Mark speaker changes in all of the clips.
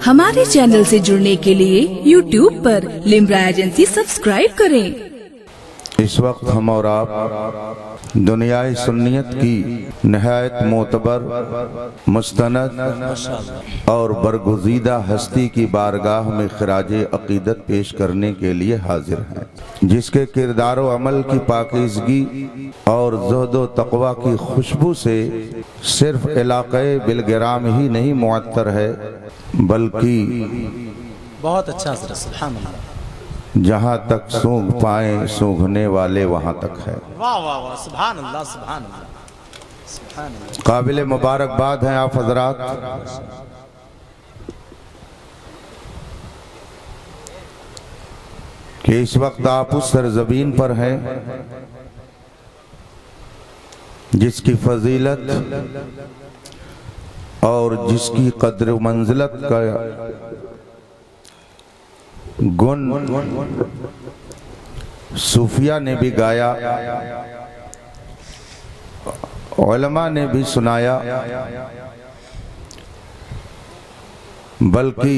Speaker 1: हमारे चैनल से जुड़ने के लिए YouTube पर लिम्रा एजेंसी सब्सक्राइब करें।
Speaker 2: इस वक्त हम और आप दुनियाई सुन्नियत की नहायत मोतबर मुस्तनद और बरगुज़ीदा हस्ती की बारगाह में खिराजे अकीदत पेश करने के लिए हाजिर हैं, जिसके किरदार व अमल की पाकीज़गी और ज़ुहद व तक़वा की खुशबू से सिर्फ इलाक़े बिलगिराम ही नहीं मुअत्तर है, बल्कि
Speaker 3: बहुत अच्छा सुभान अल्लाह,
Speaker 2: जहाँ तक सूंघ पाए सूंघने वाले वहाँ तक है।
Speaker 3: वाह वाह वाह, सुभान अल्लाह सुभान अल्लाह सुभान अल्लाह।
Speaker 2: काबिल मुबारकबाद हैं आप हजरात कि इस वक्त आप उस सरजमीन पर हैं जिसकी फजीलत और जिसकी कद्र मंजिलत का गुण सूफिया ने भी गाया, उलमा ने भी सुनाया, बल्कि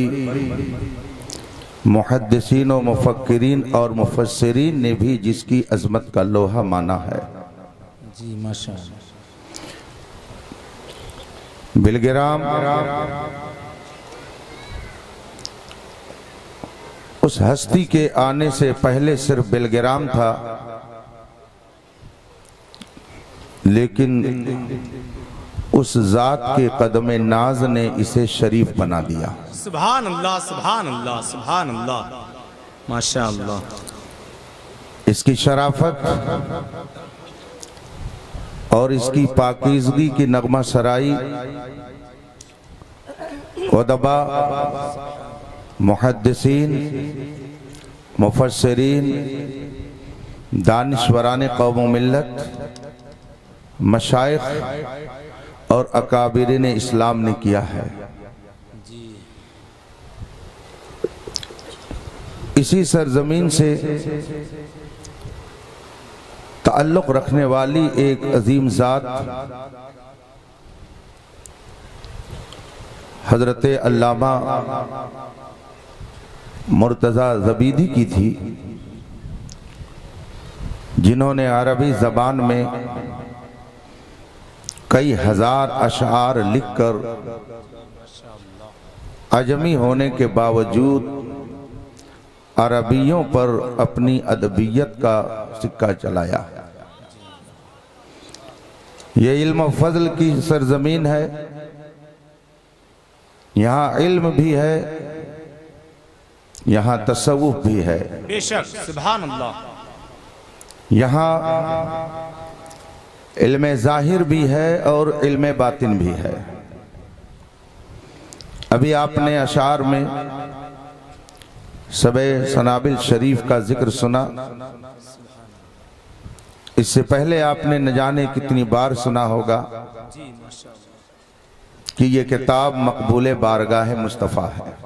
Speaker 2: मुहद्दिसीन और मुफक्किरीन और मुफस्सिरीन ने भी जिसकी अजमत का लोहा माना है।
Speaker 3: जी माशाअल्लाह।
Speaker 2: बिलगिराम उस हस्ती के आने से पहले सिर्फ बिलगिराम था, लेकिन उस जात के कदम नाज ने इसे शरीफ बना दिया।
Speaker 3: सुभान अल्लाह सुभान अल्लाह सुभान अल्लाह माशाअल्लाह।
Speaker 2: इसकी शराफत और इसकी पाकीज़गी की नगमा सराई उदबा, मुहद्दिसीन, मुफस्सिरीन, दानिश्वरान कौम मिल्लत, मशाइख और अकाबिरीन इस्लाम ने किया है। इसी सरजमीन से ताल्लुक़ रखने वाली एक अजीम ज़ात हज़रत अल्लामा मुर्तज़ा ज़बीदी की थी, जिन्होंने अरबी ज़बान में कई हजार अशआर लिखकर अजमी होने के बावजूद अरबियों पर अपनी अदबियत का सिक्का चलाया। ये इल्म फज़ल की सरजमीन है, यहाँ इल्म भी है, यहाँ तसव्वुफ भी है,
Speaker 3: बेशक सुभान अल्लाह।
Speaker 2: यहाँ इल्म ज़ाहिर भी है और इल्म बातिन भी है। अभी आपने अशार में सबे सनाबिल शरीफ का जिक्र सुना, इससे पहले आपने न जाने कितनी बार सुना होगा कि ये किताब मकबूल बारगाह मुस्तफ़ा है।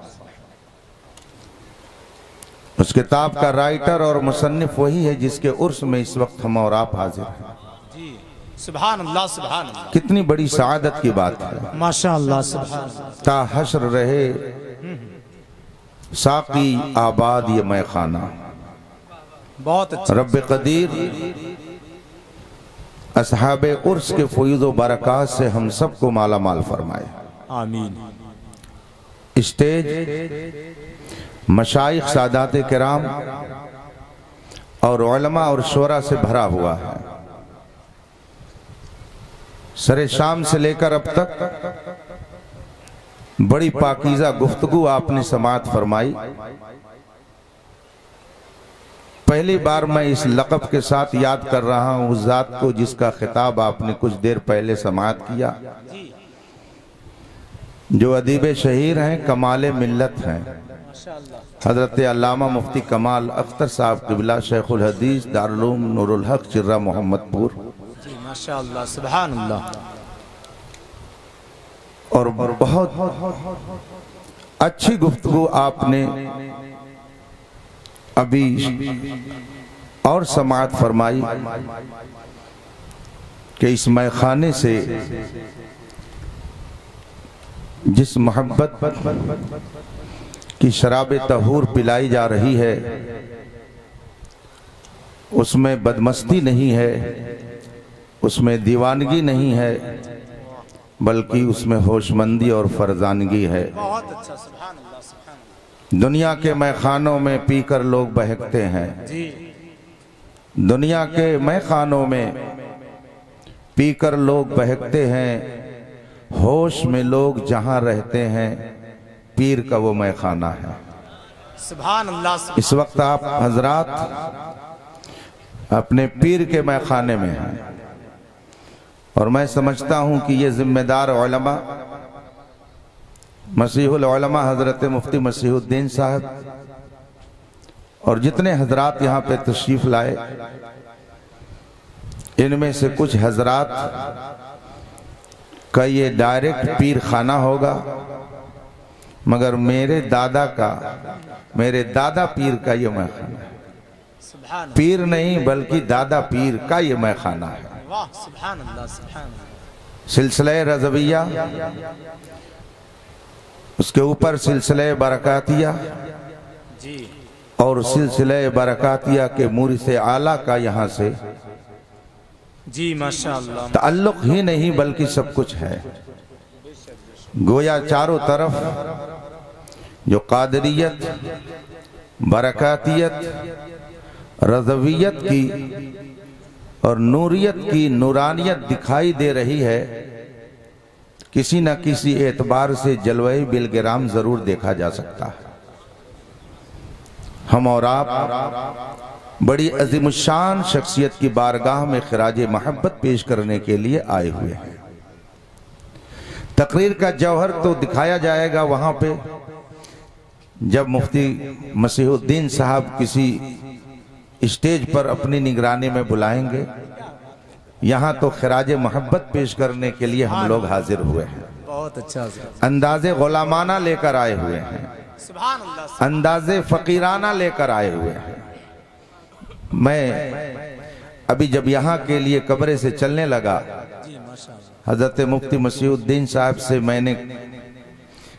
Speaker 2: उस किताब का राइटर और मुसन्निफ वही है जिसके उर्स में इस वक्त हम और आप हाजिर हैं।
Speaker 3: सुभान अल्लाह सुभान अल्लाह।
Speaker 2: कितनी बड़ी सआदत की बात है।
Speaker 3: माशाअल्लाह सुभान।
Speaker 2: ता हश्र रहे साकी आबाद ये मैं खाना।
Speaker 3: बहुत अच्छा।
Speaker 2: रब्बे कदीर असहाबे उर्स के फयूज़ व बरक़ात से हम सबको माला माल फरमाए, आमीन। स्टेज मशाइख सादात किराम और उलमा और शुरा से भरा हुआ है। सरे शाम से लेकर अब तक बड़ी पाकीज़ा गुफ्तगू आपने समाअत फरमाई। पहली बार मैं इस लक़ब के साथ याद कर रहा हूँ उस ज़ात को जिसका खिताब आपने कुछ देर पहले समाअत किया, जो अदीब शहीर हैं, कमाल मिल्लत हैं, हज़रत अल्लामा मुफ्ती कमाल अख्तर साहब क़िबला शेखुल हदीस दारुल उलूम नूरुल हक चिर्रा मोहम्मदपुर।
Speaker 3: माशाअल्लाह सुभान अल्लाह।
Speaker 2: और बहुत अच्छी गुफ्तगू आपने अभी और समाअत फरमाई कि इस मैखाने से जिस मोहब्बत की शराब तहूर पिलाई जा रही है उसमें बदमस्ती नहीं है, उसमें दीवानगी नहीं है, बल्कि उसमें होशमंदी और फरजानगी है।
Speaker 3: बहुत अच्छा, सुभान अल्लाह, सुभान अल्लाह।
Speaker 2: दुनिया के मैखानों में पीकर लोग बहकते हैं
Speaker 3: जी,
Speaker 2: दुनिया के मैखानों में पीकर लोग बहकते हैं, होश में लोग जहां रहते हैं पीर का वो मैखाना है।
Speaker 3: सुभान अल्लाह।
Speaker 2: इस वक्त आप हजरात अपने पीर के मैखाने में हैं और मैं समझता हूं कि ये जिम्मेदार उलमा मसीहुल उलमा हजरत मुफ्ती मसीहुद्दीन साहब और जितने हजरात यहाँ पे तशरीफ लाए, इनमें से कुछ हजरात का ये डायरेक्ट पीर खाना होगा, मगर मेरे दादा पीर का ये मैखाना है। पीर नहीं बल्कि दादा पीर का ये मैखाना है।
Speaker 3: वाह, सुभान अल्लाह, सुभान अल्लाह।
Speaker 2: सिलसिले रज़विया, उसके ऊपर सिलसिले बरकातिया
Speaker 3: जी,
Speaker 2: और सिलसिले बरकातिया के मुरीद आला का यहाँ से
Speaker 3: जी माशाअल्लाह
Speaker 2: ताल्लुक ही नहीं बल्कि सब कुछ है। गोया चारों तरफ जो कादरियत, बरकातियत, रज़वियत की और नूरियत की नूरानियत दिखाई दे रही है, किसी न किसी एतबार से जलवे बिलगिराम जरूर देखा जा सकता है। हम और आप बड़ी अजीमुशान शख्सियत की बारगाह में खिराज मोहब्बत पेश करने के लिए आए हुए हैं। तकरीर का जौहर तो दिखाया जाएगा वहां पे जब मुफ्ती मसीहुद्दीन साहब किसी स्टेज पर अपनी निगरानी में बुलाएंगे। यहाँ तो खिराज मोहब्बत पेश करने के लिए हम लोग हाजिर हुए हैं।
Speaker 3: बहुत अच्छा,
Speaker 2: अंदाजे गुलामाना लेकर आए हुए हैं,
Speaker 3: सुभान अल्लाह।
Speaker 2: अंदाजे फकीराना लेकर आए हुए हैं। मैं अभी जब यहाँ के लिए कब्रे से चलने लगा,
Speaker 3: जी माशाअल्लाह।
Speaker 2: हजरत मुफ्ती मसीहुद्दीन साहब से मैंने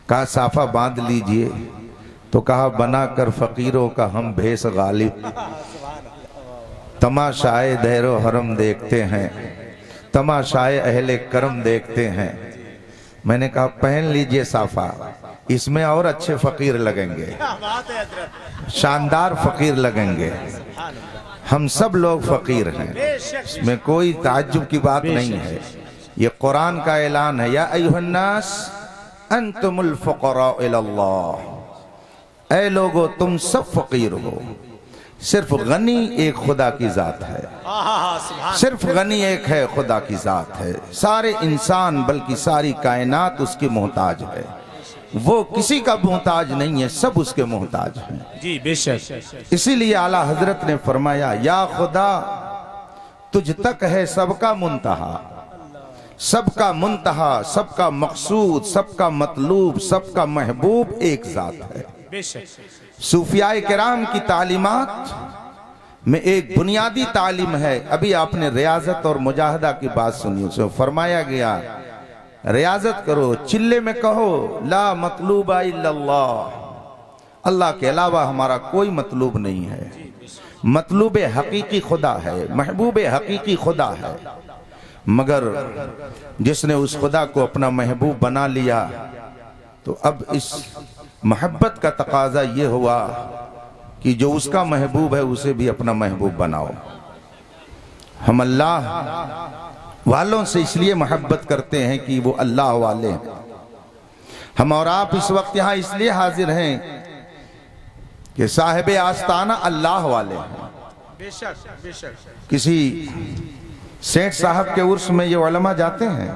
Speaker 2: कहा साफा बांध लीजिए, तो कहा बनाकर फकीरों का हम भेष गालिब, तमाशाए दहरो हरम देखते हैं, तमाशाए अहले करम देखते हैं। मैंने कहा पहन लीजिए साफा, इसमें और अच्छे फकीर लगेंगे,
Speaker 3: क्या बात है हजरत,
Speaker 2: शानदार फकीर लगेंगे। हम सब लोग फकीर हैं, इसमें कोई ताज्जुब की बात नहीं है। ये कुरान का ऐलान है, या अय्युहन्नास अंतुमुल फुक़रा इलल्लाह, ऐ लोगो तुम सब फकीर हो, सिर्फ गनी एक खुदा की जात है, सिर्फ गनी एक है, खुदा की जात है। सारे इंसान बल्कि सारी कायनात उसकी मोहताज है, वो किसी का मोहताज नहीं है, सब उसके मोहताज हैं।
Speaker 3: जी बेशक।
Speaker 2: इसीलिए आला हजरत ने फरमाया, या खुदा तुझ तक है सबका मुंतहा, सबका मुंतहा, सबका मकसूद, सबका मतलूब, सबका महबूब एक जात है। सूफियाए किराम की तालीमात में एक बुनियादी तालीम है। अभी आपने रियाजत और मुजाहदा की बात सुनी, उसमें फरमाया गया रियाजत करो, चिल्ले में कहो ला मतलूबा इल्लल्लाह, अल्लाह के अलावा हमारा कोई मतलूब नहीं है। मतलूब हकीकी खुदा है, महबूब हकीकी खुदा है। मगर जिसने उस खुदा को अपना महबूब बना लिया, तो अब इस मोहब्बत का तकाजा ये हुआ कि जो उसका महबूब है उसे भी अपना महबूब बनाओ। हम अल्लाह वालों से इसलिए मोहब्बत करते हैं कि वो अल्लाह वाले हैं। हम और आप इस वक्त यहाँ इसलिए हाजिर हैं कि साहिब आस्ताना अल्लाह वाले हैं।
Speaker 3: बेशक बेशक।
Speaker 2: किसी सेठ साहब के उर्स में ये उलमा जाते हैं?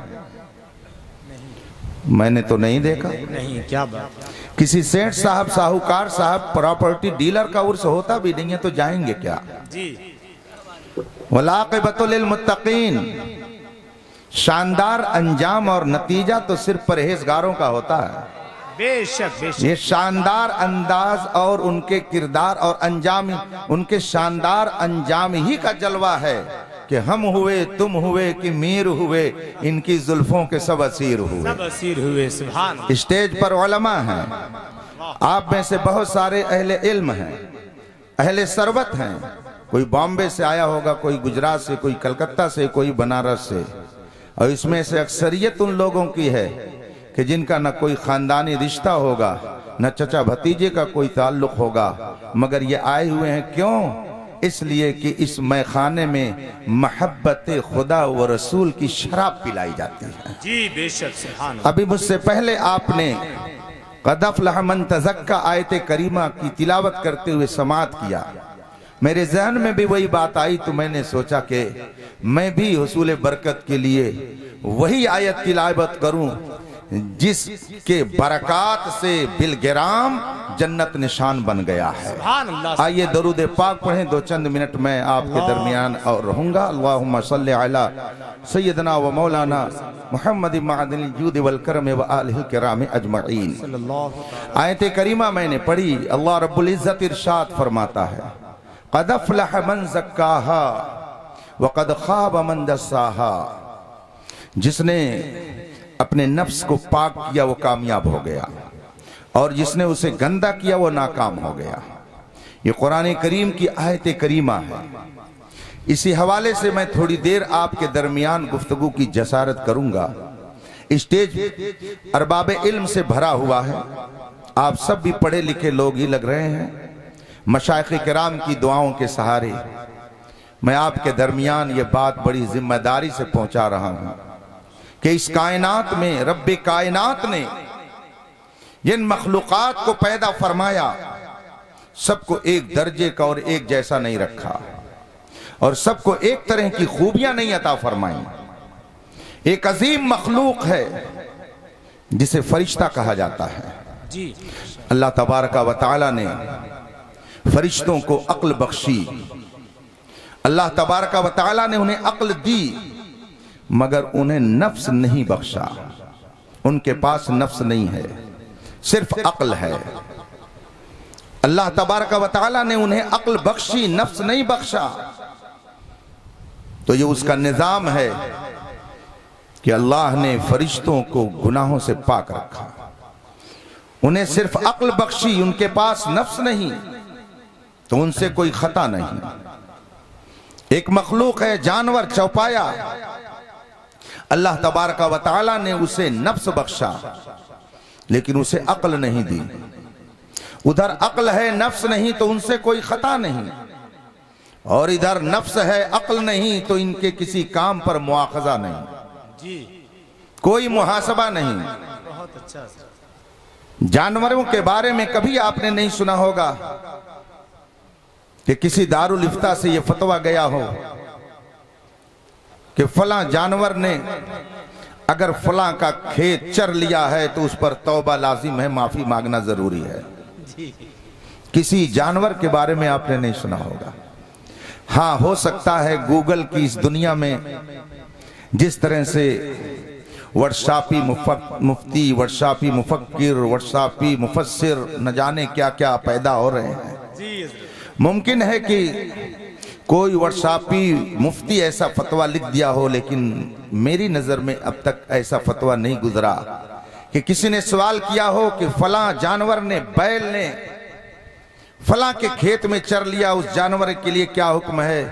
Speaker 2: मैंने तो नहीं देखा।
Speaker 3: नहीं, क्या बात।
Speaker 2: किसी सेठ साहब, साहूकार साहब, प्रॉपर्टी डीलर का उर्स होता भी नहीं है तो जाएंगे क्या?
Speaker 3: जी।
Speaker 2: वलाक़िबतुल लिल मुत्तक़ीन, शानदार अंजाम और नतीजा तो सिर्फ परहेजगारों का होता है।
Speaker 3: बेशक बेशक।
Speaker 2: ये शानदार अंदाज और उनके किरदार और अंजाम, उनके शानदार अंजाम ही का जलवा है कि हम हुए तुम हुए कि मीर हुए, इनकी जुल्फों के सब असीर हुए।
Speaker 3: सब असीर हुए। सुभान
Speaker 2: स्टेज पर उलमा हैं, आप में से बहुत सारे अहले इल्म हैं, अहले सरबत हैं। कोई बॉम्बे से आया होगा, कोई गुजरात से, कोई कलकत्ता से, कोई बनारस से। और इसमें से अक्सरियत उन लोगों की है कि जिनका न कोई खानदानी रिश्ता होगा, न चचा भतीजे का कोई ताल्लुक होगा, मगर ये आए हुए हैं क्यों? इसलिए कि इस मैखाने में मोहब्बत खुदा व रसूल की शराब पिलाई जाती है।
Speaker 3: जी बेशक। सुभान
Speaker 2: अभी मुझसे पहले आपने क़द अफ़लह मन तज़क्का आयत करीमा की तिलावत करते हुए समाअत किया। मेरे जहन में भी वही बात आई, तो मैंने सोचा कि मैं भी हुसूल बरकत के लिए वही आयत तिलावत करूं जिसके बरक़ात से बिलगिराम जन्नत निशान बन गया है।
Speaker 3: सुभान अल्लाह।
Speaker 2: आइए दरूद पाक पढ़ें, दो चंद मिनट में आपके दरमियान और रहूंगा। अल्लाहुम्मा सल्लि अला सय्यदना व मौलाना मुहम्मद मअदिल जूद वल करम व आलिहिल किराम अजमईन। आयत करीमा मैंने पढ़ी। अल्लाह रब्बुल इज्जत इरशाद फरमाता है, क़द अफ़लह मन ज़क्काहा व क़द ख़ाब मन दस्साहा। जिसने अपने नफ्स को पाक किया वो कामयाब हो गया, और जिसने उसे गंदा किया वो नाकाम हो गया। ये कुरान करीम की आयत करीमा है। इसी हवाले से मैं थोड़ी देर आपके दरमियान गुफ्तगू की जसारत करूंगा। स्टेज अरबाब इल्म से भरा हुआ है, आप सब भी पढ़े लिखे लोग ही लग रहे हैं। मशाइख किराम की दुआओं के सहारे मैं आपके दरमियान ये बात बड़ी जिम्मेदारी से पहुंचा रहा हूं कि इस कायनात में रब्बे कायनात ने जिन मखलूक़ात को पैदा फरमाया, सबको एक दर्जे का और एक जैसा नहीं रखा, और सबको एक तरह की खूबियां नहीं अता फरमाई। एक अजीम मखलूक है जिसे फरिश्ता कहा जाता है।
Speaker 3: जी।
Speaker 2: अल्लाह तबारका व तआला ने फरिश्तों को अक्ल बख्शी। अल्लाह तबारका व तआला ने उन्हें अक्ल दी, मगर उन्हें नफ्स नहीं बख्शा। उनके पास नफ्स नहीं है, सिर्फ अक्ल है। अल्लाह तबारक व तआला ने उन्हें अक्ल बख्शी, नफ्स नहीं बख्शा। तो ये उसका निजाम है कि अल्लाह ने फरिश्तों को गुनाहों से पाक रखा, उन्हें सिर्फ अक्ल बख्शी, उनके पास नफ्स नहीं, तो उनसे कोई खता नहीं। एक मखलूक है जानवर, चौपाया, अल्लाह तबारक व तआला ने उसे नफ्स बख्शा, लेकिन उसे अक्ल नहीं दी। उधर अक्ल है, नफ्स नहीं, तो उनसे कोई खता नहीं, और इधर नफ्स है, अक्ल नहीं, तो इनके किसी काम पर मुआखजा नहीं,
Speaker 3: जी। कोई
Speaker 2: मुहासबा नहीं।
Speaker 3: बहुत अच्छा।
Speaker 2: जानवरों के बारे में कभी आपने नहीं सुना होगा कि किसी दारुल इफ्ता से यह फतवा गया हो कि फला जानवर ने अगर फला का खेत चर लिया है तो उस पर तौबा लाजिम है, माफी मांगना जरूरी है। किसी जानवर के बारे में आपने नहीं सुना होगा। हाँ, हो सकता है गूगल की इस दुनिया में जिस तरह से वर्षापी मुफ्ती, वर्षापी मुफक्किर, वर्षापी मुफस्सिर, न जाने क्या क्या पैदा हो रहे हैं। मुमकिन है कि कोई वर्षापी मुफ्ती ऐसा फतवा लिख दिया हो, लेकिन मेरी नज़र में अब तक ऐसा फतवा नहीं गुजरा कि किसी ने सवाल किया हो कि फला जानवर ने, बैल ने फला के खेत में चर लिया, उस जानवर के लिए क्या हुक्म है?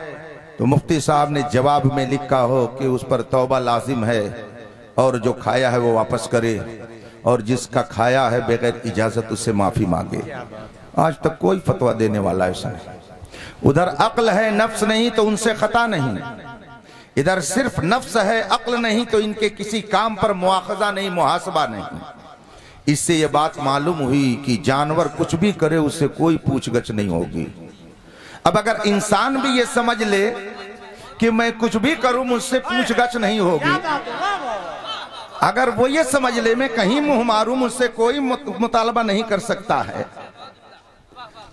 Speaker 2: तो मुफ्ती साहब ने जवाब में लिखा हो कि उस पर तौबा लाजिम है, और जो खाया है वो वापस करे, और जिसका खाया है बगैर इजाजत उससे माफी मांगे। आज तक कोई फतवा देने वाला ऐसा नहीं। उधर अक्ल है, नफ्स नहीं, तो उनसे खता नहीं। इधर सिर्फ नफ्स है, अक्ल नहीं, तो इनके किसी काम पर मुआखजा नहीं, मुहासबा नहीं। इससे यह बात मालूम हुई कि जानवर कुछ भी करे उससे कोई पूछगछ नहीं होगी। अब अगर इंसान भी ये समझ ले कि मैं कुछ भी करूं मुझसे पूछगछ नहीं होगी, अगर वो ये समझ ले मैं कहीं मुंह मारूं मुझसे कोई मुतालबा नहीं कर सकता है,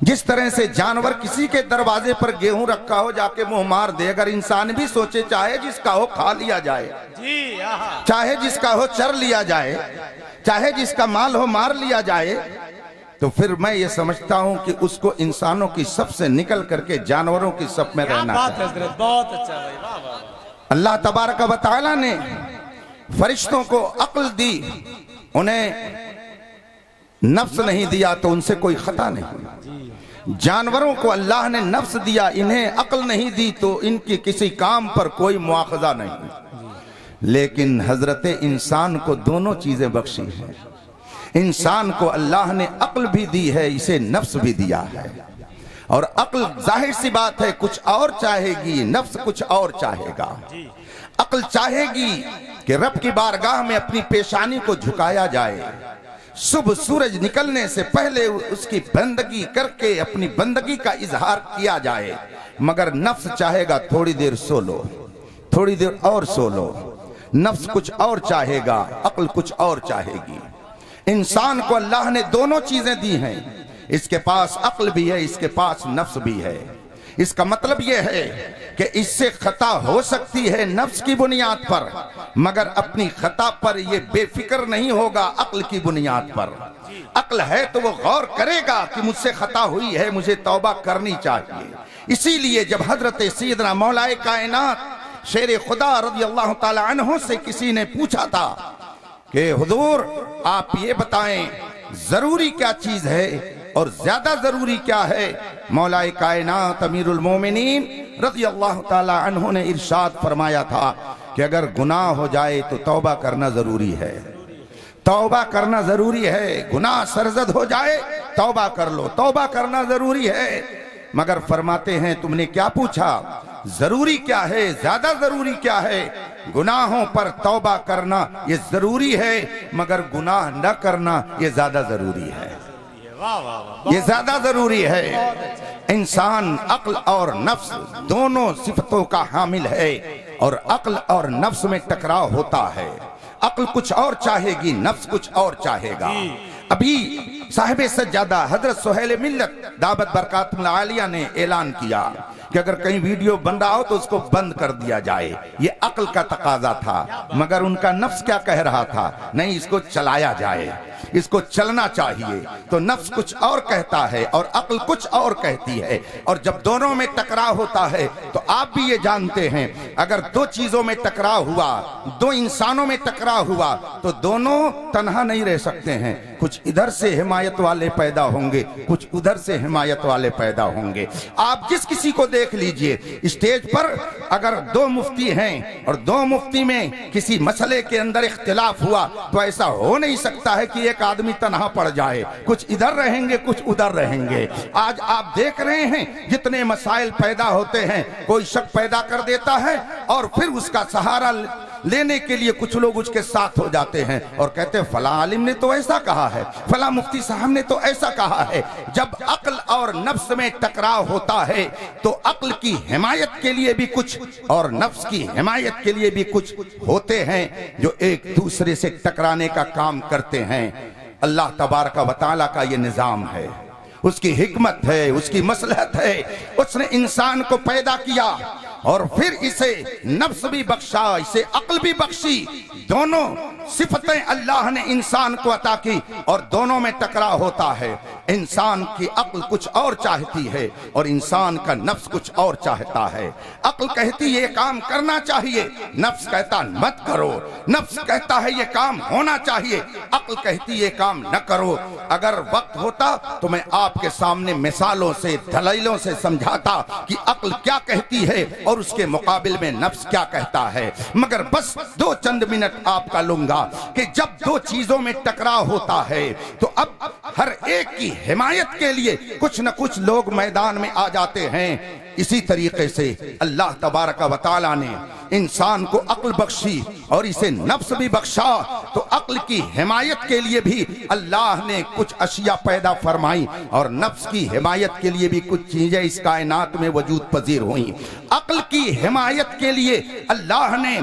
Speaker 2: जिस तरह से जानवर किसी के दरवाजे पर गेहूं रखा हो जाके मुंह मार दे, अगर इंसान भी सोचे चाहे जिसका हो खा लिया जाए, चाहे जिसका हो चर लिया जाए, चाहे जिसका माल हो मार लिया जाए, तो फिर मैं ये समझता हूं कि उसको इंसानों की सब से निकल करके जानवरों की सब में
Speaker 3: क्या
Speaker 2: रहना
Speaker 3: बात
Speaker 2: चाहिए।
Speaker 3: है हजरत, बहुत अच्छा भाई, वाह वाह।
Speaker 2: अल्लाह तबारक व तआला ने फरिश्तों को अक्ल दी, उन्हें नफ्स नहीं दिया तो उनसे कोई खता नहीं। जानवरों को अल्लाह ने नफ्स दिया, इन्हें अक्ल नहीं दी तो इनकी किसी काम पर कोई मुआखजा नहीं। लेकिन हजरत इंसान को दोनों चीजें बख्शी हैं। इंसान को अल्लाह ने अक्ल भी दी है, इसे नफ्स भी दिया है। और अक्ल जाहिर सी बात है कुछ और चाहेगी, नफ्स कुछ और चाहेगा। अक्ल चाहेगी कि रब की बारगाह में अपनी पेशानी को झुकाया जाए, सुबह सूरज निकलने से पहले उसकी बंदगी करके अपनी बंदगी का इजहार किया जाए। मगर नफ्स चाहेगा थोड़ी देर सो लो, थोड़ी देर और सो लो। नफ्स कुछ और चाहेगा, अक्ल कुछ और चाहेगी। इंसान को अल्लाह ने दोनों चीजें दी हैं, इसके पास अक्ल भी है, इसके पास नफ्स भी है। इसका मतलब यह है कि इससे खता हो सकती है नफ्स की बुनियाद पर, मगर अपनी खता पर यह बेफिक्र नहीं होगा अक्ल की बुनियाद पर। अक्ल है तो वो गौर करेगा कि मुझसे खता हुई है, मुझे तौबा करनी चाहिए। इसीलिए जब हजरत सैयदना मौलाए कायनात शेर खुदा रज़ी अल्लाह ताला अन्हु से किसी ने पूछा था कि हुजूर आप ये बताएं जरूरी क्या चीज है और ज्यादा जरूरी क्या है। मौलाए कायनात अमीरुल मोमिनीन रज़ी अल्लाह ताला अन्हु ने इरशाद फरमाया था कि अगर गुनाह हो जाए तो तौबा करना जरूरी है, तौबा करना जरूरी है। गुनाह सरजद हो जाए तौबा कर लो, तौबा करना जरूरी है। मगर फरमाते हैं तुमने क्या पूछा, जरूरी क्या है, ज्यादा जरूरी क्या है। गुनाहों पर तौबा करना ये जरूरी है, मगर गुनाह न करना ये ज्यादा जरूरी है,
Speaker 3: वाह वाह वाह,
Speaker 2: ये ज्यादा जरूरी है। इंसान अक्ल और नफ्स दोनों सिफतों का हामिल है और अक्ल और नफ्स में टकराव होता है। अक्ल कुछ और चाहेगी, नफ्स कुछ और चाहेगा। अभी साहिब सज्जादा हजरत सुहेल मिल्लत दावत बरकातुल आलिया ने ऐलान किया कि अगर कहीं वीडियो बन रहा हो तो उसको बंद कर दिया जाए। ये अक्ल का तकाजा था, मगर उनका नफ्स क्या कह रहा था, नहीं इसको चलाया जाए, इसको चलना चाहिए। तो नफ्स कुछ और कहता है और अक्ल कुछ और कहती है। और जब दोनों में टकराव होता है तो आप भी ये जानते हैं अगर दो चीजों में टकराव हुआ, दो इंसानों में टकराव हुआ तो दोनों तन्हा नहीं रह सकते हैं। कुछ इधर से हिमायत वाले पैदा होंगे, कुछ उधर से हिमायत वाले पैदा होंगे। आप जिस किसी को देख लीजिए, स्टेज पर अगर दो मुफ्ती हैं और दो मुफ्ती में किसी मसले के अंदर इख्तिलाफ हुआ तो ऐसा हो नहीं सकता है कि एक आदमी तन्हा पड़ जाए, कुछ इधर रहेंगे कुछ उधर रहेंगे। आज आप देख रहे हैं जितने मसाइल पैदा होते हैं, कोई शक पैदा कर देता है और फिर उसका सहारा लेने के लिए कुछ लोग उसके साथ हो जाते हैं और कहते हैं फला आलिम ने तो ऐसा कहा है, फला मुफ्ती साहब ने तो ऐसा कहा है। जब अक्ल और नफ्स में टकराव होता है तो अक्ल की हिमायत के लिए भी कुछ और नफ्स की हिमायत के लिए भी कुछ होते हैं जो एक दूसरे से टकराने का काम करते हैं। अल्लाह तबारक व तआला का ये निजाम है, उसकी हिकमत है, उसकी मसलहत है। उसने इंसान को पैदा किया और फिर इसे नफ्स भी बख्शा, इसे अक्ल भी बख्शी। दोनों सिफतें अल्लाह ने इंसान को अता की और दोनों में टकराव होता है। इंसान की अक्ल कुछ और चाहती है और इंसान का नफ्स कुछ और चाहता है। अक्ल कहती है ये काम करना चाहिए, नफ्स कहता मत करो। नफ्स कहता है ये काम होना चाहिए, अक्ल कहती ये काम न करो। अगर वक्त होता तो मैं आपके सामने मिसालों से, दलीलों से समझाता कि अक्ल क्या कहती है और उसके मुकाबिल में नफ्स क्या कहता है, मगर बस दो चंद मिनट आपका लूंगा कि जब दो चीजों में टकराव होता है तो अब हर एक की हिमायत के लिए कुछ न कुछ लोग मैदान में आ जाते हैं। इसी तरीके से अल्लाह तबारक व तआला ने इंसान को अक्ल बख्शी और इसे नफ्स भी बख्शा, तो अक्ल की हिमायत के लिए भी अल्लाह ने कुछ अशिया पैदा फरमाई और नफ्स की हिमायत के लिए भी कुछ चीजें इस कायनात में वजूद पजीर हुई। अक्ल की हिमायत के लिए अल्लाह ने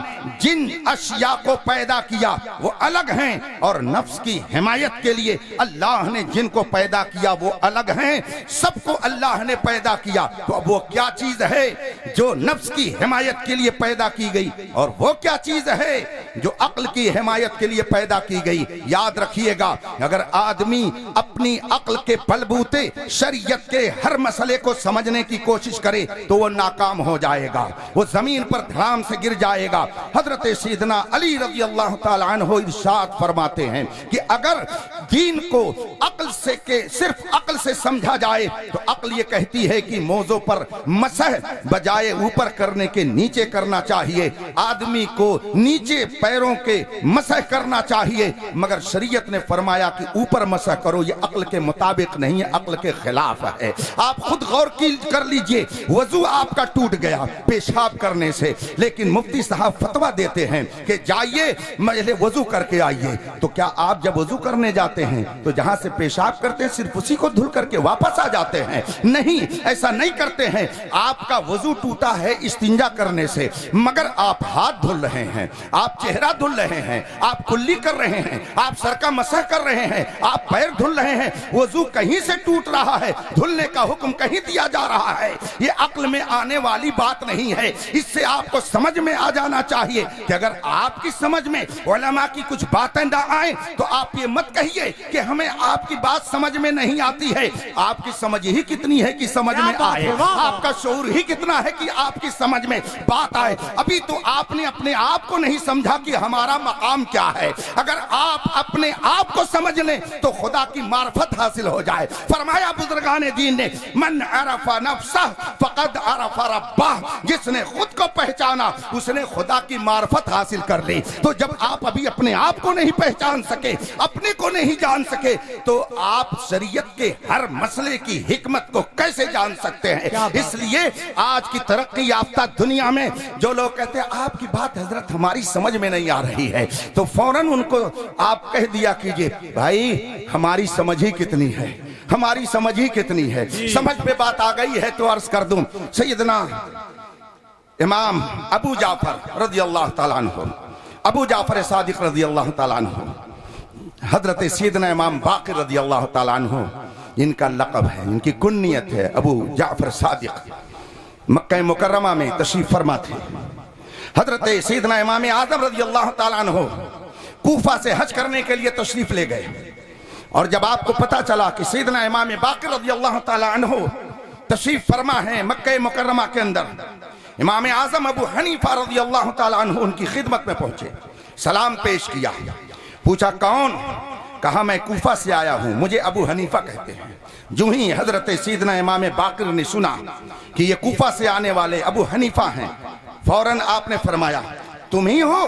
Speaker 2: जिन अशिया को पैदा किया वो अलग हैं और नफ्स की हिमायत के लिए अल्लाह ने जिनको पैदा किया वो अलग हैं। सबको अल्लाह ने पैदा किया, तो अब वो क्या चीज है जो नफ्स की हिमायत के लिए पैदा की गई, और वो क्या चीज है जो अक्ल की हिमायत के लिए पैदा की गई। याद रखिएगा, अगर आदमी अपनी अक्ल के बलबूते शरीयत के हर मसले को समझने की कोशिश करे तो वो नाकाम हो जाएगा, वो जमीन पर धड़ाम से गिर जाएगा। हजरत सैयदना अली रज़ी अल्लाह ताला अन्हु इरशाद फरमाते हैं कि अगर दीन को अक्ल से के सिर्फ अक्ल से समझा जाए तो अक्ल ये कहती है कि मौजों पर मसह बजाय ऊपर करने के नीचे करना चाहिए, आदमी को नीचे पैरों के मसह करना चाहिए। मगर शरीयत ने फरमाया कि ऊपर मसह करो, ये अक्ल के मुताबिक नहीं है, अक्ल के खिलाफ है। आप खुद गौर कर लीजिए, वजू आपका टूट गया पेशाब करने से, लेकिन मुफ्ती साहब फतवा देते हैं कि जाइए पहले वजू करके आइए। तो क्या आप जब वजू करने जाते हैं तो जहां से पेशाब करते हैं सिर्फ उसी को धुल करके वापस आ जाते हैं? नहीं, ऐसा नहीं करते हैं। आपका वजू टूटा है इस्तिंजा करने से, मगर आप हाथ धुल रहे हैं, आप चेहरा धुल रहे हैं, आप कुल्ली कर रहे हैं, आप सर का मसह कर रहे हैं, आप पैर धुल रहे हैं। वजू कहीं से टूट रहा है, धुलने का हुक्म कहीं दिया जा रहा है। ये अक्ल में आने वाली बात नहीं है। इससे आपको समझ में आ जाना चाहिए कि अगर आपकी समझ में उलमा की कुछ बातें ना आए तो आप ये मत कहिए कि हमें आपकी बात समझ में नहीं आती है। आपकी समझ ही कितनी है कि समझ में आए, आपका शऊर ही कितना है कि आपकी समझ में बात आए। अभी तो आपने अपने आप को नहीं समझा कि हमारा मकाम क्या है। अगर आप अपने आप को समझ लें तो खुदा की मार्फत हासिल हो जाए। फरमाया बुजुर्गान दीन ने, मन अरफा नफ्सह फकद अरफा रब्बह, जिसने खुद को पहचाना उसने खुदा की मार्फत हासिल कर ली। तो जब आप अभी अपने आप को नहीं पहचान सके, अपने को नहीं जान सके, तो आप शरीयत के हर मसले की हिकमत को कैसे जान सकते हैं? इसलिए आज की तरक्की याफ्ता दुनिया में जो लोग कहते हैं आपकी बात हजरत हमारी समझ में नहीं आ रही है, तो फौरन उनको आप कह दिया कीजिए, भाई हमारी समझ ही कितनी है, हमारी समझ ही कितनी है। समझ पे बात आ गई है तो अर्ज कर दूं, सैयदना इमाम अबू जाफर रज़ी अल्लाह ताला अन्हु, अबू जाफर सादिक रज़ी अल्लाह ताला अन्हु, हजरत सैयदना इमाम बाक़िर रज़ी अल्लाह ताला अन्हु, इनका लक़ब है, इनकी कुन्नियत है अबू जाफर सादिक। मक्का मुकर्रमा में तशरीफ फरमा थे। हजरत सैयदना इमाम आज़म रज़ी अल्लाह ताला अन्हु कूफा से हज करने के लिए तशरीफ ले गए, और जब आपको पता चला कि सैयदना इमाम बाक़िर रज़ी अल्लाह ताला अन्हु तशरीफ फरमा है मक्का मुकर्रमा के अंदर, इमाम आज़म अबू हनीफा रज़ी अल्लाह ताला अन्हु उनकी खिदमत में पहुंचे, सलाम पेश किया, पूछा कौन? कहा मैं कूफा से आया हूं, मुझे अबू हनीफा कहते हैं। जो ही हजरत सैयदना इमाम बाक़िर ने सुना कि ये कूफा से आने वाले अबू हनीफा हैं, फौरन आपने फरमाया तुम ही हो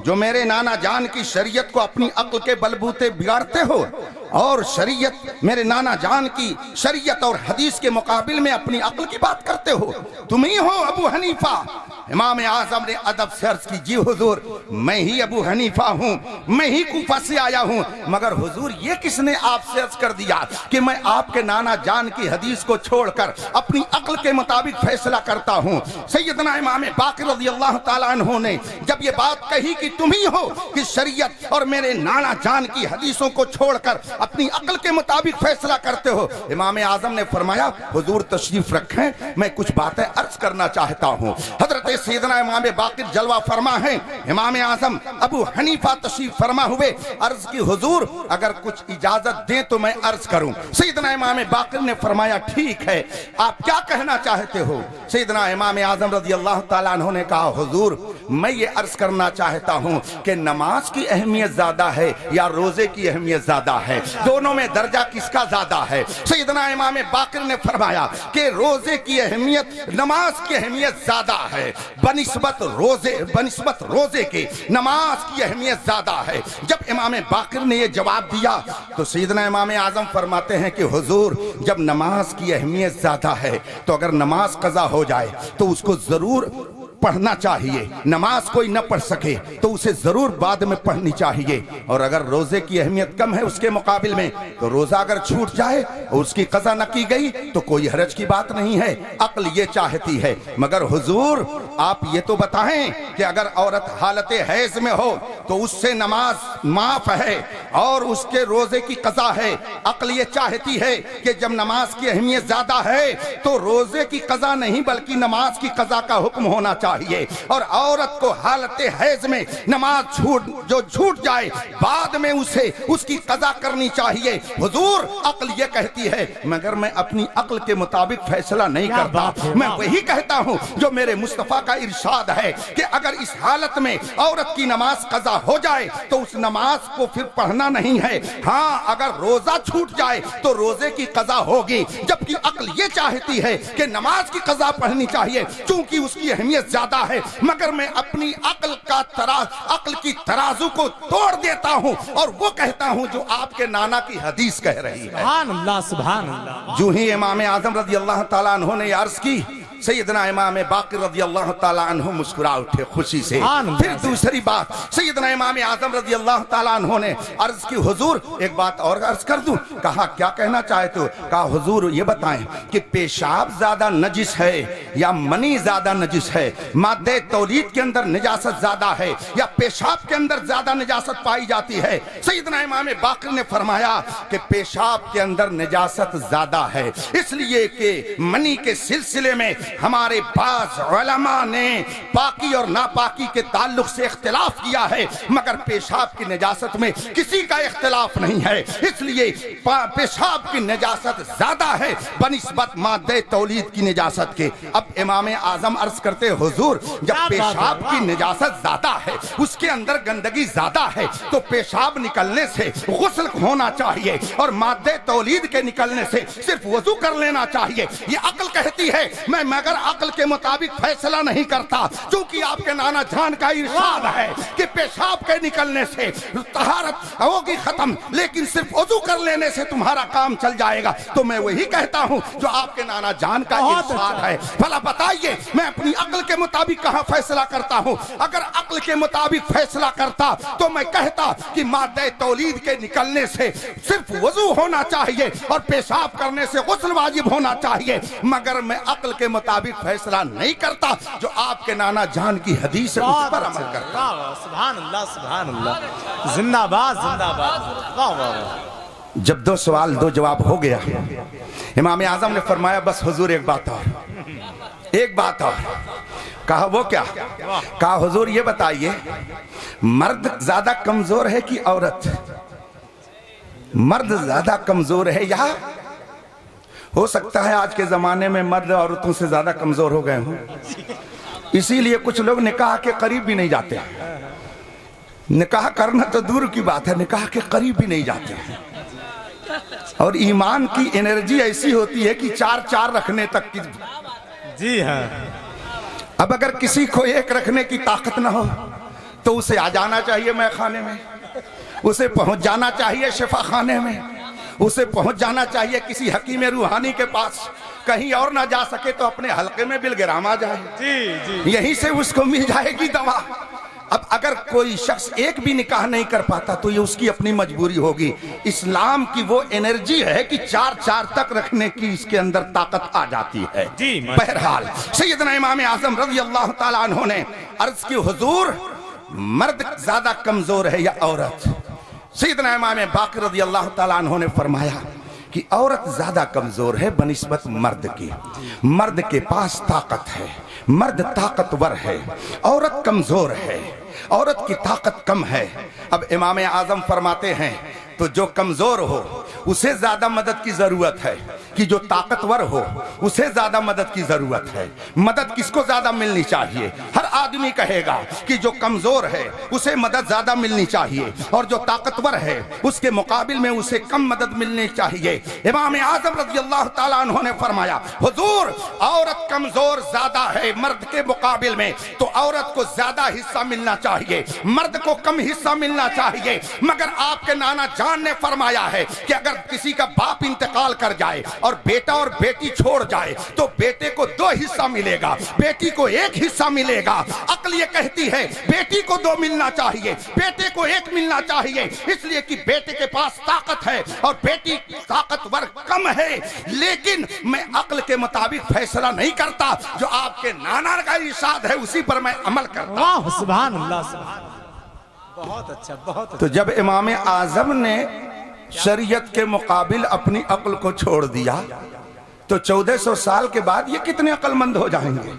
Speaker 2: जो मेरे नाना जान की शरीयत को अपनी अक्ल के बलबूते बिगाड़ते हो, और शरीयत मेरे नाना जान की शरीयत और हदीस के मुकाबिल में अपनी अक्ल की बात करते हो, तुम ही हो अबू हनीफा? इमाम आज़म ने अदब से अर्ज की, जी हुजूर मैं ही अबू हनीफा हूँ, मैं ही कूफा से आया हूँ, मगर हुजूर ये किसने आपसे अर्ज कर दिया कि मैं आपके नाना जान की हदीस को छोड़कर अपनी अक्ल के मुताबिक फैसला करता हूँ? सैयदना इमाम बाक़िर रज़ी अल्लाह ताला अन्हु ने जब ये बात कही कि तुम ही हो कि शरीयत और मेरे नाना जान की हदीसों को छोड़कर अपनी अक्ल के मुताबिक फैसला करते हो, इमाम आज़म ने फरमाया हुजूर तशरीफ रखें, मैं कुछ बातें अर्ज करना चाहता हूँ। हजरत सैयदना इमाम बाक़िर जलवा फरमा है, इमाम आज़म अबू हनीफा तशरीफ फरमा हुए, अर्ज की हुजूर अगर कुछ इजाजत दें तो मैं अर्ज करूं। सैयदना इमाम बाक़िर ने फरमाया ठीक है, आप क्या कहना चाहते हो? सैयदना इमाम आज़म रज़ी अल्लाह ताला अन्हु ने कहा हुजूर मैं ये अर्ज करना चाहता हूं कि नमाज की अहमियत ज्यादा है या रोजे की अहमियत ज्यादा है, दोनों में दर्जा किसका ज्यादा है? सैयदना इमाम बाक़िर ने फरमाया कि रोजे की अहमियत, नमाज की अहमियत ज्यादा है, बनिस्बत रोजे के नमाज की अहमियत ज्यादा है। जब इमाम बाक़िर ने यह जवाब दिया तो सैयदना इमाम आज़म फरमाते हैं कि हुजूर जब नमाज की अहमियत ज्यादा है तो अगर नमाज कज़ा हो जाए तो उसको जरूर पढ़ना चाहिए, नमाज कोई न पढ़ सके तो उसे जरूर बाद में पढ़नी चाहिए, और अगर रोजे की अहमियत कम है उसके मुकाबिल में तो रोजा अगर छूट जाए और उसकी कज़ा न की गई तो कोई हरज की बात नहीं है, अक्ल ये चाहती है। मगर हुजूर आप ये तो बताएं कि अगर औरत हालत हैज में हो तो उससे नमाज
Speaker 4: माफ है और उसके रोजे की कज़ा है। अक्ल ये चाहती है कि जब नमाज की अहमियत ज्यादा है तो रोजे की कज़ा नहीं बल्कि नमाज की कज़ा का हुक्म होना चाहिए। और औरत को हालत हैज में नमाज छूट जाए बाद में उसे उसकी कज़ा करनी चाहिए। हुजूर अक्ल ये कहती है मगर मैं अपनी अक्ल के मुताबिक फैसला नहीं करता, मैं वही कहता हूँ जो मेरे मुस्तफा का इरशाद है कि अगर इस हालत में औरत की नमाज कज़ा हो जाए तो उस नमाज को फिर पढ़ना नहीं है। हाँ, अगर रोजा छूट जाए तो रोजे की कज़ा होगी। जबकि अक्ल ये चाहती है कि नमाज की कज़ा पढ़नी चाहिए क्योंकि उसकी अहमियत ज्यादा है। मगर मैं अपनी अक्ल की तराजू को तोड़ देता हूँ और वो कहता हूँ जो आपके नाना की हदीस कह रही है।
Speaker 3: सुभान अल्लाह, सुभान अल्लाह।
Speaker 4: जो ही इमाम आजम रज़ी अल्लाह ताला अन्हु ने अर्ज की, सैयदना इमाम बाक़िर रज़ी अल्लाह ताला अन्हु मुस्कुरा उठे खुशी से। फिर दूसरी बात, सैयदना इमाम आज़म रज़ी अल्लाह ताला अन्हु ने अर्ज की, हुजूर एक बात और अर्ज कर दूं। कहा क्या कहना चाहते हो? कहा हुजूर ये बताएं कि पेशाब ज्यादा नजिस है या मनी ज्यादा नजिस है? मादे तौलीद के अंदर निजासत ज्यादा है या पेशाब के अंदर ज्यादा निजासत पाई जाती है? सैयदना इमाम बाक़िर ने फरमाया कि पेशाब के अंदर निजासत ज्यादा है, इसलिए कि मनी के सिलसिले में हमारे बाज़ उलमा ने पाकी और नापाकी के ताल्लुक से इख्तिलाफ किया है, मगर पेशाब की निजासत में किसी का इख्तिलाफ नहीं है। इसलिए पेशाब की निजासत ज्यादा है बनिस्बत मादे तौलीद की निजासत के। अब इमाम आजम अर्ज करते, हुजूर जब पेशाब की निजासत ज्यादा है, उसके अंदर गंदगी ज्यादा है, तो पेशाब निकलने से गुस्ल होना चाहिए और मादे तौलीद के निकलने से सिर्फ वजू कर लेना चाहिए। ये अक्ल कहती है। मैं मगर अक्ल के मुताबिक फैसला नहीं करता क्योंकि आपके नाना जान का इरशाद है कि पेशाब के निकलने से तहारत होगी खत्म, लेकिन सिर्फ वजू कर लेने से तुम्हारा काम चल जाएगा। तो मैं वही कहता हूँ जो आपके नाना जान का इरशाद है। भला बताइए मैं अपनी अक्ल के मुताबिक कहाँ फैसला करता हूँ? अगर अक्ल के मुताबिक फैसला करता तो मैं कहता कि मादे तौलीद के निकलने से सिर्फ वजू होना चाहिए और पेशाब करने से गुस्ल वाजिब होना चाहिए। मगर मैं अक्ल के मुताबिक फैसला नहीं करता, जो आपके नाना जान की हदीस है उस पर अमल करता।
Speaker 3: सुभान अल्लाह, सुभान अल्लाह, जिंदाबाद जिंदाबाद। वाह वाह।
Speaker 4: जब दो सवाल दो जवाब हो गया, इमाम आजम ने फरमाया बस हुजूर एक बात और, एक बात और। कहा वो क्या? कहा हुजूर ये बताइए मर्द ज्यादा कमजोर है कि औरत? मर्द ज्यादा कमजोर है या हो सकता है आज के जमाने में मर्द औरतों से ज्यादा कमजोर हो गए हों, इसीलिए कुछ लोग निकाह के करीब भी नहीं जाते। निकाह करना तो दूर की बात है, निकाह के करीब भी नहीं जाते। और ईमान की एनर्जी ऐसी होती है कि चार चार रखने तक की।
Speaker 3: जी हाँ।
Speaker 4: अब अगर किसी को एक रखने की ताकत ना हो तो उसे आ जाना चाहिए मैं खाने में, उसे पहुंच जाना चाहिए शिफा खाने में, उसे पहुंच जाना चाहिए किसी हकीम रूहानी के पास। कहीं और ना जा सके तो अपने हल्के में बिलगिराम आ जाए,
Speaker 3: जी जी,
Speaker 4: यहीं से उसको मिल जाएगी दवा। अब अगर कोई शख्स एक भी निकाह नहीं कर पाता तो ये उसकी अपनी मजबूरी होगी। इस्लाम की वो एनर्जी है कि चार चार तक रखने की इसके अंदर ताकत आ जाती है। बहरहाल सैयदना इमाम आज़म रज़ी अल्लाह ताला अन्हु ने अर्ज की, हुजूर मर्द ज्यादा कमजोर है या औरत? सैयदना इमाम बाक़िर रज़ी अल्लाह ताला अन्हु ने फरमाया कि औरत ज्यादा कमजोर है बनिस्बत मर्द की। मर्द के पास ताकत है, मर्द ताकतवर है, औरत कमजोर है, औरत की ताकत कम है। अब इमाम आजम फरमाते हैं तो जो कमजोर हो उसे ज्यादा मदद की जरूरत है कि जो ताकतवर हो उसे ज्यादा मदद की जरूरत है। मदद किसको ज्यादा मिलनी चाहिए? हर आदमी कहेगा कि जो कमजोर है उसे मदद ज्यादा मिलनी चाहिए और जो ताकतवर है उसके मुकाबिल में उसे कम मदद मिलनी चाहिए। इमाम आज़म रज़ी अल्लाह ताला अन्हु ने फरमाया, हुजूर औरत कमजोर ज्यादा है मर्द के मुकाबिल में, तो औरत को ज्यादा हिस्सा मिलना चाहिए, मर्द को कम हिस्सा मिलना चाहिए। मगर आपके नाना जान ने फरमाया है कि अगर किसी का बाप इंतकाल कर जाए और बेटा और बेटी छोड़ जाए तो बेटे को 2 हिस्सा मिलेगा, बेटी को 1 हिस्सा मिलेगा। अक्ल ये कहती है बेटी को 2 मिलना चाहिए, बेटे को 1 मिलना चाहिए, इसलिए कि बेटे के पास ताकत है और बेटी ताकतवर कम है। लेकिन मैं अक्ल के मुताबिक फैसला नहीं करता, जो आपके नाना का इरशाद है उसी पर मैं अमल करता।
Speaker 3: वाह सुभान अल्लाह, सुभान बहुत अच्छा, बहुत अच्छा।
Speaker 4: तो जब इमाम आजम ने शरीयत के मुकाबिल अपनी अक्ल को छोड़ दिया तो 1400 साल के बाद ये कितने अक्लमंद हो जाएंगे।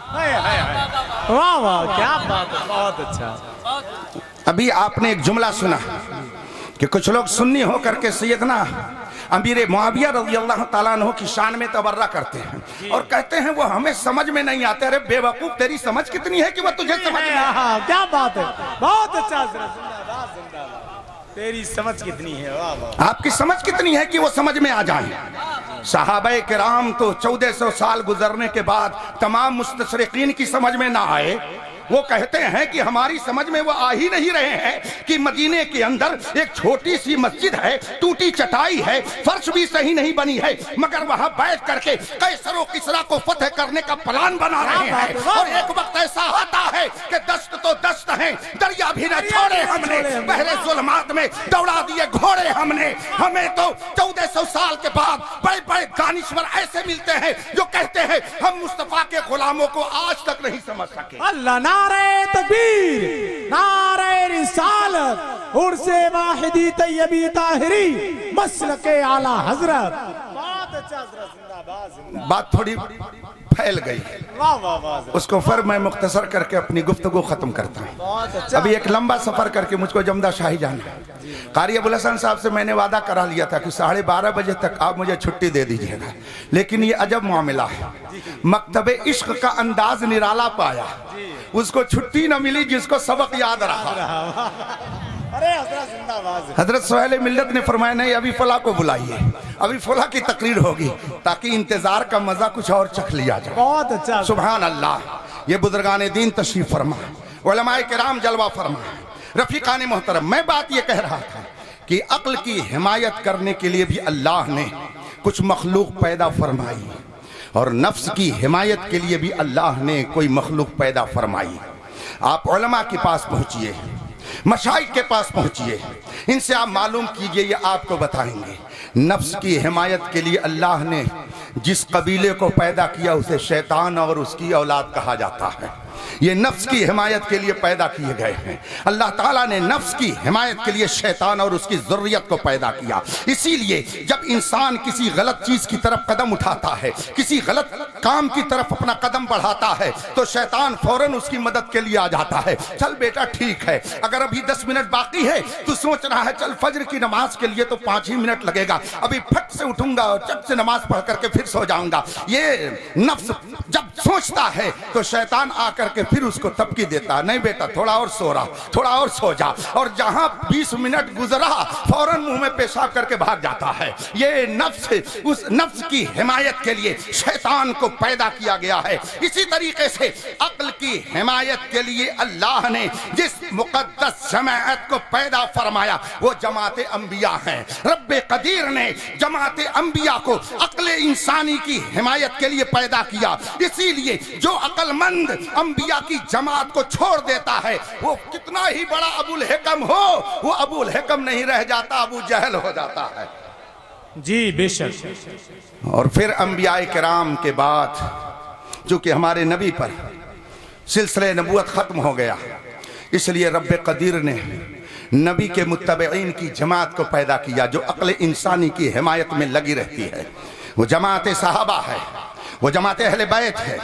Speaker 3: हाय हाय हाय, वाह वाह, क्या बात है, बहुत अच्छा।
Speaker 4: अभी आपने एक जुमला सुना कि कुछ लोग सुन्नी होकर के सैयदना अमीर मुआविया रज़ियल्लाहु ताला अन्हु की शान में तबर्रा करते हैं और कहते हैं वो हमें समझ में नहीं आते। अरे बेवकूफ, तेरी समझ कितनी है कि वो तुझे समझ में आए?
Speaker 3: हाँ, क्या बात है, बहुत अच्छा। जिंदाबाद जिंदाबाद, तेरी समझ कितनी है, वाह वाह।
Speaker 4: आपकी समझ कितनी है कि वो समझ में आ जाए। सहाबाए किराम तो 1400 साल गुजरने के बाद तमाम मुस्तशरिकीन की समझ में ना आए। वो कहते हैं कि हमारी समझ में वो आ ही नहीं रहे हैं कि मदीने के अंदर एक छोटी सी मस्जिद है, टूटी चटाई है, फर्श भी सही नहीं बनी है, मगर वहां बैठ करके कैसर किसरा को फतह करने का प्लान बना रहे हैं। और एक वक्त ऐसा आता है कि दस्त तो दस्त है, दरिया भी न छोड़े हमने, बहरे जुल्मात में दौड़ा दिए घोड़े हमने। हमें तो 1400 साल के बाद बड़े बड़े दानिश्वर ऐसे मिलते हैं जो कहते हैं हम मुस्तफा के गुलामों को आज तक नहीं समझ सके।
Speaker 3: अल्लाह, नारे तकबीर, नारे रिसालत, उर्से वाहिदी तैयबी ताहिरी, मसलके आला हजरत। बहुत अच्छा हजरत, जिंदाबाद जिंदाबाद।
Speaker 4: बात थोड़ी फैल गई,
Speaker 3: वाह वाह वाह,
Speaker 4: उसको फिर मैं मुख्तसर करके अपनी गुफ्तगू खत्म करता हूँ।
Speaker 3: बहुत अच्छा।
Speaker 4: अभी एक लंबा सफर करके मुझको जमदा शाही जाना है। कारी अबुल हसन साहब से मैंने वादा करा लिया था कि 12:30 बजे तक आप मुझे छुट्टी दे दीजिएगा, लेकिन ये अजब मामला है। मकतबे इश्क का अंदाज निराला पाया, उसको छुट्टी न मिली जिसको सबक याद रहा।
Speaker 3: अरे हजरत जिंदाबाद।
Speaker 4: हजरत सोहेल मिल्लत ने फरमाया नहीं, अभी फला को बुलाइए, अभी फला की तकरीर होगी ताकि इंतजार का मजा कुछ और चख लिया जाए।
Speaker 3: बहुत अच्छा।
Speaker 4: सुभान अल्लाह। ये बुजुर्गान दीन तशरीफ फरमा, उलमाए किराम जलवा फरमा, रफीकान मोहतरम। मैं बात ये कह रहा था कि अक्ल की हिमायत करने के लिए भी अल्लाह ने कुछ मखलूक पैदा फरमाई और नफ्स की हिमायत के लिए भी अल्लाह ने कोई मखलूक पैदा फरमाई। आप उलमा के पास पहुंचिए, मशाइख के पास पहुंचिए, इनसे आप मालूम कीजिए, ये आपको बताएंगे। नफ्स की हिमायत के लिए अल्लाह ने जिस कबीले को पैदा किया उसे शैतान और उसकी औलाद कहा जाता है। ये नफ्स की हिमायत के लिए पैदा किए गए हैं। अल्लाह ताला ने नफ्स की हिमायत के लिए शैतान और उसकी ज़ुर्रियत को पैदा किया। इसीलिए जब इंसान किसी गलत चीज की तरफ कदम उठाता है, किसी गलत काम की तरफ अपना कदम बढ़ाता है, तो शैतान फौरन उसकी मदद के लिए आ जाता है। चल बेटा ठीक है, अगर अभी 10 मिनट बाकी है, तू सोच रहा है चल फजर की नमाज के लिए तो 5 ही मिनट लगेगा, अभी फट से उठूंगा और चट से नमाज पढ़ करके फिर सो जाऊंगा। ये नफ्स जब सोचता है तो शैतान आकर के फिर उसको तबकी देता, नहीं बेटा थोड़ा और सो रहा, थोड़ा और सो जा, और जहां 20 मिनट गुजरा फौरन मुंह में पेशाब करके भाग जाता है। ये नफ्स, उस नफ्स की हिमायत के लिए शैतान को पैदा किया गया है। इसी तरीके से अक्ल की हिमायत के लिए अल्लाह ने जिस मुकद्दस जमात को पैदा फरमाया वो जमात अंबिया है। रब्बे कदीर ने जमात अंबिया को अक्ल इंसानी की हिमायत के लिए पैदा किया। इसीलिए जो अक्लमंद अंबिया की जमात को छोड़ देता है वो कितना ही बड़ा अबुल हिकम हो, वो अबुल हिकम नहीं रह जाता, अबू जहल हो जाता है।
Speaker 3: जी बेशक।
Speaker 4: और फिर अंबिया किराम के बाद चूंकि हमारे नबी पर सिलसिले नबूवत खत्म हो गया, इसलिए रब्बे कदीर ने नबी के मुत्तबईन की जमात को पैदा किया जो अक्ल इंसानी की हिमायत में लगी रहती है। वो जमात सहाबा है, वो जमात अहले बैत है,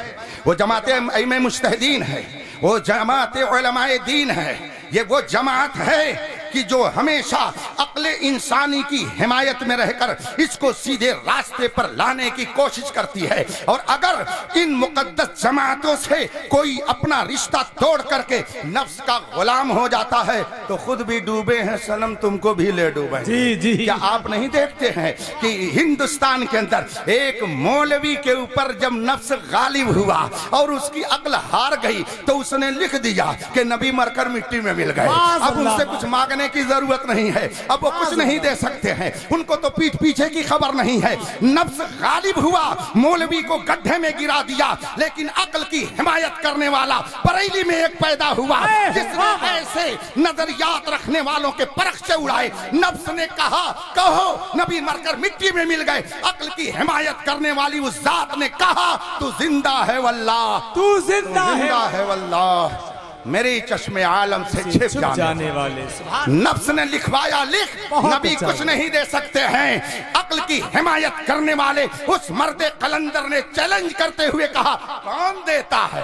Speaker 4: वो जमात अइम्मे मुज्तहिदीन है, वो जमात उलमाए दीन है। ये वो जमात है कि जो हमेशा अक्ल इंसानी की हिमायत में रहकर इसको सीधे रास्ते पर लाने की कोशिश करती है। और अगर इन मुकद्दस जमातों से कोई अपना रिश्ता तोड़ करके नफ्स का गुलाम हो जाता है तो खुद भी डूबे हैं सनम, तुमको भी ले डूबे।
Speaker 3: जी जी।
Speaker 4: क्या आप नहीं देखते हैं कि हिंदुस्तान के अंदर एक मौलवी के ऊपर जब नफ्स गालिब हुआ और उसकी अक्ल हार गई तो उसने लिख दिया कि नबी मरकर मिट्टी में मिल गए, अब उनसे कुछ मांगने की जरूरत नहीं है, अब वो कुछ नहीं दे सकते हैं, उनको तो पीठ पीछे की खबर नहीं है। नफ्स गालिब हुआ, मौलवी को गड्ढे में गिरा दिया, लेकिन अक्ल की हिमायत करने वाला बरेली में एक पैदा हुआ जिसने ऐसे नजरियात रखने वालों के परख से उड़ाए। नफ्स ने कहा कहो नबी मरकर मिट्टी में मिल गए, अक्ल की हिमायत करने वाली उस जात ने कहा तू जिंदा है वल्लाह,
Speaker 3: तू जिंदा
Speaker 4: है वल्लाह। मेरे चश्मे आलम से छिप जाने
Speaker 3: वाले
Speaker 4: नफ्स ने लिखवाया लिख,
Speaker 3: बहुत
Speaker 4: नबी
Speaker 3: अच्छा।
Speaker 4: कुछ नहीं दे सकते हैं। अक्ल की हिमायत करने वाले उस मर्द कलंदर ने चैलेंज करते हुए कहा, कौन देता है?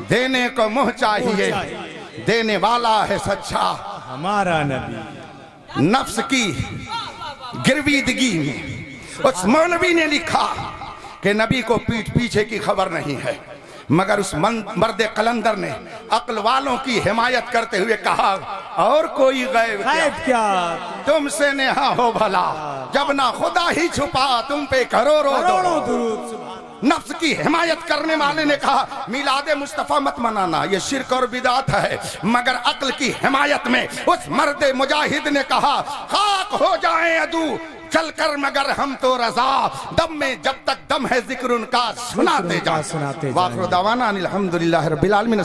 Speaker 4: देने को मुंह चाहिए, देने वाला है सच्चा।
Speaker 3: हमारा नबी।
Speaker 4: नफ्स की गिरवीदगी में उस मौलवी ने लिखा कि नबी को पीठ पीछे की खबर नहीं है, मगर उस मर्द कलंदर ने अक्ल वालों की हिमायत करते हुए कहा, और कोई गैब
Speaker 3: क्या?
Speaker 4: तुमसे नेहा हो भला, जब ना खुदा ही छुपा तुम पे करोड़ों
Speaker 3: दुरूद।
Speaker 4: नफ्स की हिमायत करने वाले ने कहा, मिलादे मुस्तफा मत मनाना, ये शिरक और बिदात है। मगर अक्ल की हिमायत में उस मर्द मुजाहिद ने कहा, खाक हो जाए अदू चलकर मगर हम तो रजा, दम में जब तक दम है जिक्र उनका सुनाते जा।
Speaker 3: सुनाते
Speaker 4: वाखिर दावाना अनिल हम्दुलिल्लाहि रब्बिल आलमीन।